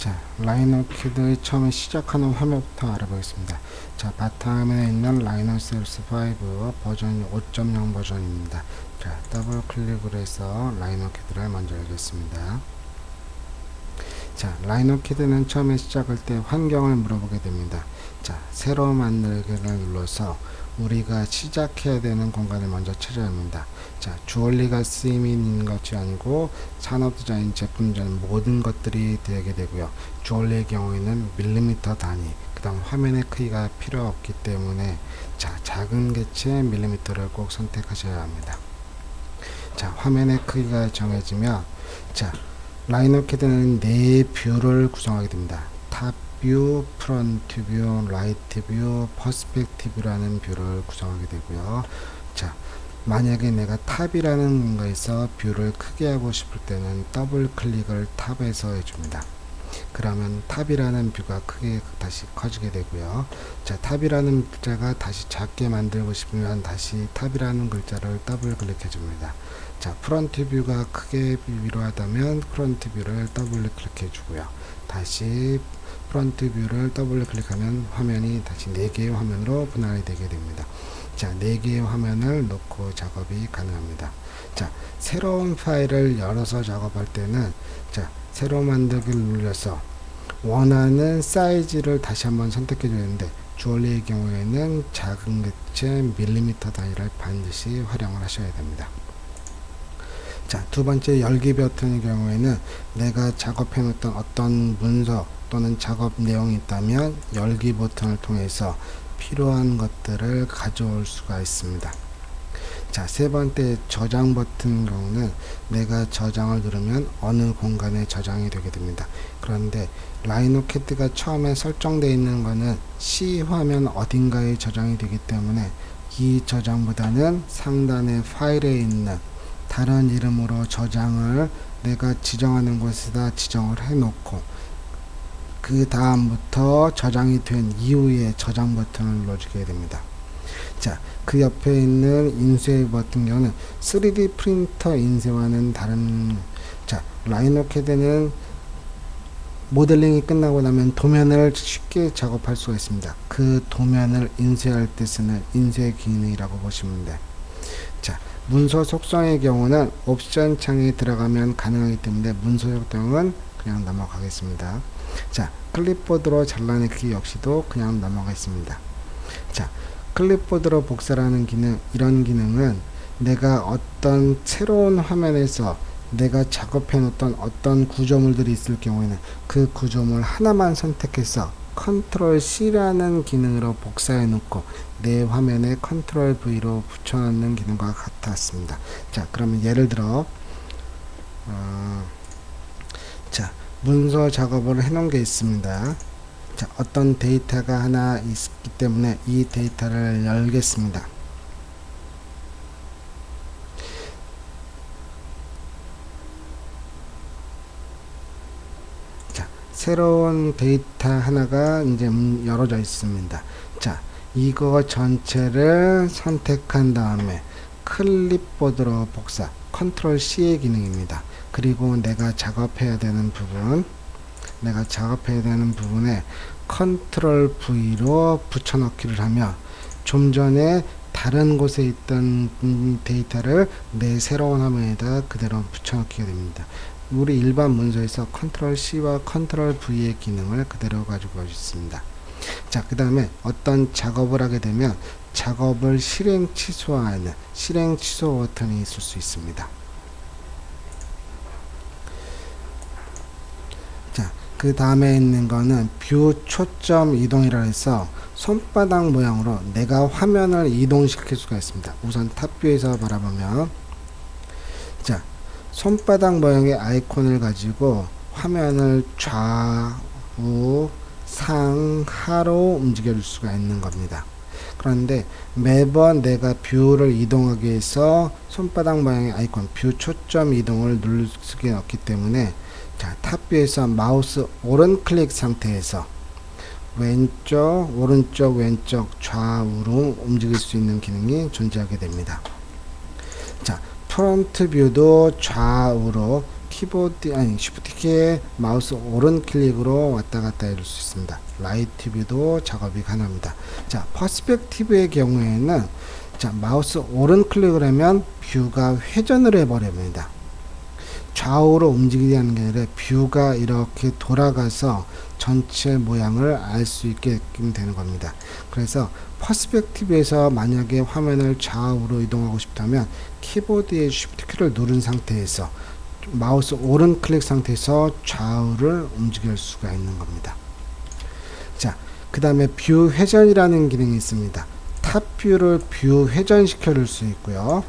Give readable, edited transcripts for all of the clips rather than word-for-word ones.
자, 라이노키드의 처음에 시작하는 화면부터 알아보겠습니다. 자, 바탕화면에 있는 라이노셀스 5 버전 5.0 버전입니다. 자, 더블 클릭을 해서 라이노키드를 먼저 열겠습니다. 자, 라이노키드는 처음에 시작할 때 환경을 물어보게 됩니다. 자, 새로 만들기를 눌러서 우리가 시작해야 되는 공간을 먼저 찾아야 합니다. 자, 주얼리가 쓰임이 있는 것이 아니고 산업 디자인, 제품 디자인 모든 것들이 되게 되고요. 주얼리의 경우에는 밀리미터 단위, 그 다음 화면의 크기가 필요 없기 때문에 자, 작은 개체 밀리미터를 꼭 선택하셔야 합니다. 자, 화면의 크기가 정해지면 자, 라이노키드는 4뷰를 구성하게 됩니다. 탑 뷰, 프론트 뷰, 라이트 뷰, 퍼스펙티브라는 뷰를 구성하게 되고요. 자, 만약에 내가 탑이라는 거에서 뷰를 크게 하고 싶을 때는 더블 클릭을 탑에서 해줍니다. 그러면 탑이라는 뷰가 크게 다시 커지게 되고요. 자, 탑이라는 글자가 다시 작게 만들고 싶으면 다시 탑이라는 글자를 더블 클릭해 줍니다. 자, 프론트 뷰가 크게 필요하다면 프론트 뷰를 더블 클릭해 주고요. 다시 프론트 뷰를 더블 클릭하면 화면이 다시 4개의 화면으로 분할이 되게 됩니다. 자, 4개의 화면을 놓고 작업이 가능합니다. 자, 새로운 파일을 열어서 작업할 때는 자, 새로 만들기를 눌러서 원하는 사이즈를 다시 한번 선택해 줘야 되는데 주얼리의 경우에는 작은 개체 밀리미터 단위를 반드시 활용을 하셔야 됩니다. 자, 두 번째 열기 버튼의 경우에는 내가 작업해 놓던 어떤 문서 또는 작업 내용이 있다면 열기 버튼을 통해서 필요한 것들을 가져올 수가 있습니다. 자, 세 번째 저장 버튼 경우는 내가 저장을 누르면 어느 공간에 저장이 되게 됩니다. 그런데 라이노키드가 처음에 설정되어 있는 거는 C 화면 어딘가에 저장이 되기 때문에 이 저장보다는 상단의 파일에 있는 다른 이름으로 저장을 내가 지정하는 곳에다 지정을 해 놓고 그 다음부터 저장이 된 이후에 저장 버튼을 눌러주게 됩니다. 자, 그 옆에 있는 인쇄 버튼 경우는 3D 프린터 인쇄와는 다른 자, 라이노키드는 모델링이 끝나고 나면 도면을 쉽게 작업할 수가 있습니다. 그 도면을 인쇄할 때 쓰는 인쇄 기능이라고 보시면 돼. 자, 문서 속성의 경우는 옵션 창에 들어가면 가능하기 때문에 문서 속성은 그냥 넘어가겠습니다. 자, 클립보드로 잘라내기 역시도 그냥 넘어가겠습니다. 자, 클립보드로 복사라는 기능, 이런 기능은 내가 어떤 새로운 화면에서 내가 작업해 놓던 어떤 구조물들이 있을 경우에는 그 구조물 하나만 선택해서 컨트롤 C라는 기능으로 복사해 놓고 내 화면에 컨트롤 V로 붙여 넣는 기능과 같았습니다. 자, 그러면 예를 들어 자, 문서 작업을 해 놓은 게 있습니다. 자, 어떤 데이터가 하나 있기 때문에 이 데이터를 열겠습니다. 자, 새로운 데이터 하나가 이제 열어져 있습니다. 자, 이거 전체를 선택한 다음에 클립보드로 복사, 컨트롤 C의 기능입니다. 그리고 내가 작업해야 되는 부분에 컨트롤 V로 붙여넣기를 하면 좀 전에 다른 곳에 있던 데이터를 내 새로운 화면에다 그대로 붙여넣기가 됩니다. 우리 일반 문서에서 컨트롤 C와 컨트롤 V의 기능을 그대로 가지고 있습니다. 자, 그 다음에 어떤 작업을 하게 되면 작업을 실행 취소하는 실행 취소 버튼이 있을 수 있습니다. 자, 그 다음에 있는 거는 뷰 초점 이동이라 해서 손바닥 모양으로 내가 화면을 이동시킬 수가 있습니다. 우선 탑뷰에서 바라보면 자, 손바닥 모양의 아이콘을 가지고 화면을 좌우 상하로 움직여 줄 수가 있는 겁니다. 그런데 매번 내가 뷰를 이동하기 위해서 손바닥 모양의 아이콘 뷰 초점 이동을 누를 수가 없기 때문에 자, 탑뷰에서 마우스 오른 클릭 상태에서 왼쪽, 오른쪽, 왼쪽, 좌우로 움직일 수 있는 기능이 존재하게 됩니다. 자, 프론트 뷰도 좌우로 키보드 아니 쉬프트 키에 마우스 오른 클릭으로 왔다 갔다 해줄 수 있습니다. 라이트 뷰도 작업이 가능합니다. 자, 퍼스펙티브의 경우에는 자, 마우스 오른 클릭을 하면 뷰가 회전을 해버립니다. 좌우로 움직이게 하는 게 아니라 뷰가 이렇게 돌아가서 전체 모양을 알 수 있게 되는 겁니다. 그래서 퍼스펙티브에서 만약에 화면을 좌우로 이동하고 싶다면 키보드의 쉬프트 키를 누른 상태에서 마우스 오른 클릭 상태에서 좌우를 움직일 수가 있는 겁니다. 자, 그 다음에 뷰 회전이라는 기능이 있습니다. 탑 뷰를 뷰 회전 시켜줄 수 있고요.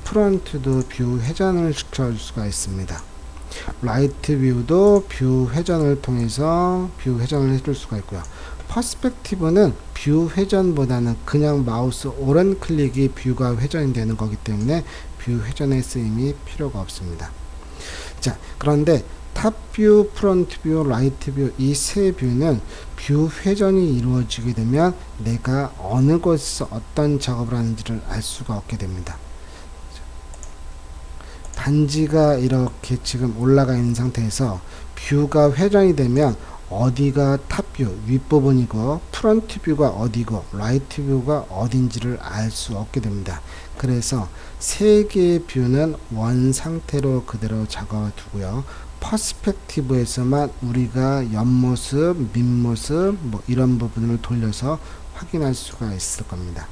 프론트도 뷰 회전을 시켜줄 수가 있습니다. 라이트 뷰도 뷰 회전을 통해서 뷰 회전을 해줄 수가 있고요. 퍼스펙티브는 뷰 회전보다는 그냥 마우스 오른 클릭이 뷰가 회전이 되는 거기 때문에 뷰 회전의 쓰임이 필요가 없습니다. 자, 그런데 탑 뷰, 프론트 뷰, 라이트 뷰 이 세 뷰는 뷰 회전이 이루어지게 되면 내가 어느 곳에서 어떤 작업을 하는지를 알 수가 없게 됩니다. 반지가 이렇게 지금 올라가 있는 상태에서 뷰가 회전이 되면 어디가 탑뷰 윗부분이고 프론트 뷰가 어디고 라이트 뷰가 어딘지를 알 수 없게 됩니다. 그래서 세 개의 뷰는 원 상태로 그대로 작업해 두고요. 퍼스펙티브에서만 우리가 옆모습, 밑모습 뭐 이런 부분을 돌려서 확인할 수가 있을 겁니다.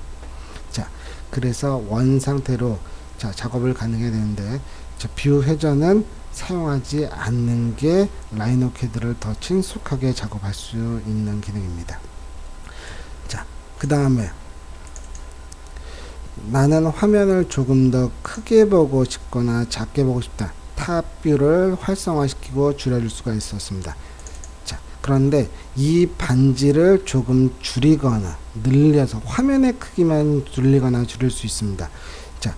자, 그래서 원 상태로 자, 작업을 가능해야 되는데 자, 뷰 회전은 사용하지 않는 게 라이노 캐드를 더 친숙하게 작업할 수 있는 기능입니다. 자, 그 다음에 나는 화면을 조금 더 크게 보고 싶거나 작게 보고 싶다. 탑 뷰를 활성화시키고 줄여줄 수가 있었습니다. 자, 그런데 이 반지를 조금 줄이거나 늘려서 화면의 크기만 늘리거나 줄일 수 있습니다. 자,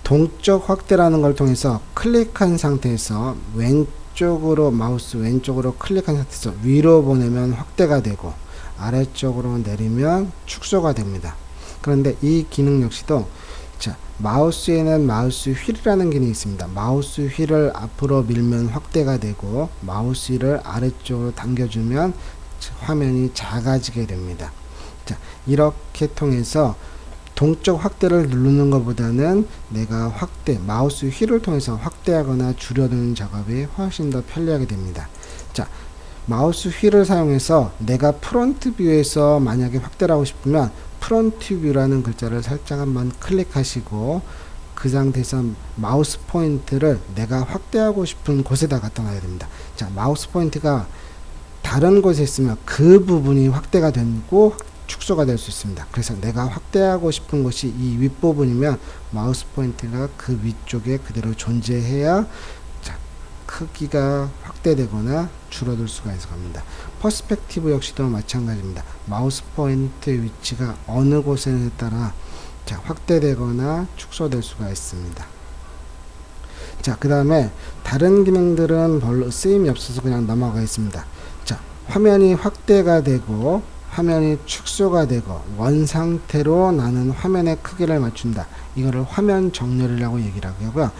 동적 확대라는 걸 통해서 클릭한 상태에서 왼쪽으로 마우스 왼쪽으로 클릭한 상태에서 위로 보내면 확대가 되고 아래쪽으로 내리면 축소가 됩니다. 그런데 이 기능 역시도 자, 마우스에는 마우스 휠이라는 기능이 있습니다. 마우스 휠을 앞으로 밀면 확대가 되고 마우스 휠을 아래쪽으로 당겨주면 화면이 작아지게 됩니다. 자, 이렇게 통해서 동적 확대를 누르는 것보다는 내가 마우스 휠을 통해서 확대하거나 줄여드는 작업이 훨씬 더 편리하게 됩니다. 자, 마우스 휠을 사용해서 내가 프론트 뷰에서 만약에 확대를 하고 싶으면 프론트 뷰라는 글자를 살짝 한번 클릭하시고 그 상태에서 마우스 포인트를 내가 확대하고 싶은 곳에다 갖다 놔야 됩니다. 자, 마우스 포인트가 다른 곳에 있으면 그 부분이 확대가 되고 축소가 될 수 있습니다. 그래서 내가 확대하고 싶은 곳이 이 윗부분이면 마우스 포인트가 그 위쪽에 그대로 존재해야 자, 크기가 확대되거나 줄어들 수가 있어 갑니다. 퍼스펙티브 역시도 마찬가지입니다. 마우스 포인트의 위치가 어느 곳에 따라 자, 확대되거나 축소될 수가 있습니다. 자, 그 다음에 다른 기능들은 별로 쓰임이 없어서 그냥 넘어가겠습니다. 자, 화면이 확대가 되고 화면이 축소가 되고 원 상태로 나는 화면의 크기를 맞춘다. 이거를 화면 정렬이라고 얘기를 하고요.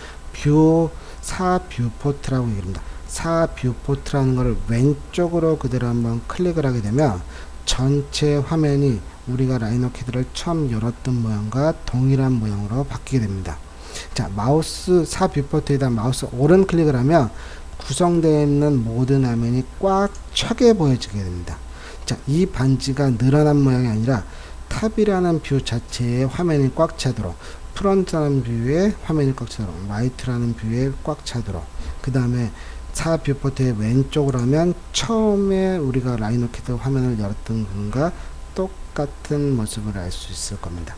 사 뷰포트라고 얘기합니다. 사 뷰포트라는 것을 왼쪽으로 그대로 한번 클릭을 하게 되면 전체 화면이 우리가 라이노 캐드를 처음 열었던 모양과 동일한 모양으로 바뀌게 됩니다. 자, 마우스 사 뷰포트에다 마우스 오른 클릭을 하면 구성되어 있는 모든 화면이 꽉 차게 보여지게 됩니다. 자, 이 반지가 늘어난 모양이 아니라 탑이라는 뷰 자체에 화면이 꽉 차도록 프론트라는 뷰에 화면이 꽉 차도록 라이트라는 뷰에 꽉 차도록 그 다음에 사 뷰포트의 왼쪽으로 하면 처음에 우리가 라이노 캐드 화면을 열었던 부분과 똑같은 모습을 알 수 있을 겁니다.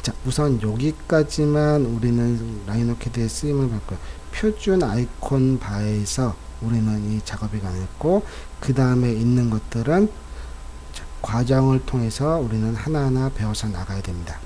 자, 우선 여기까지만 우리는 라이노 캐드의 쓰임을 봤고요. 표준 아이콘 바에서 우리는 이 작업이 가능했고 그 다음에 있는 것들은 과정을 통해서 우리는 하나하나 배워서 나가야 됩니다.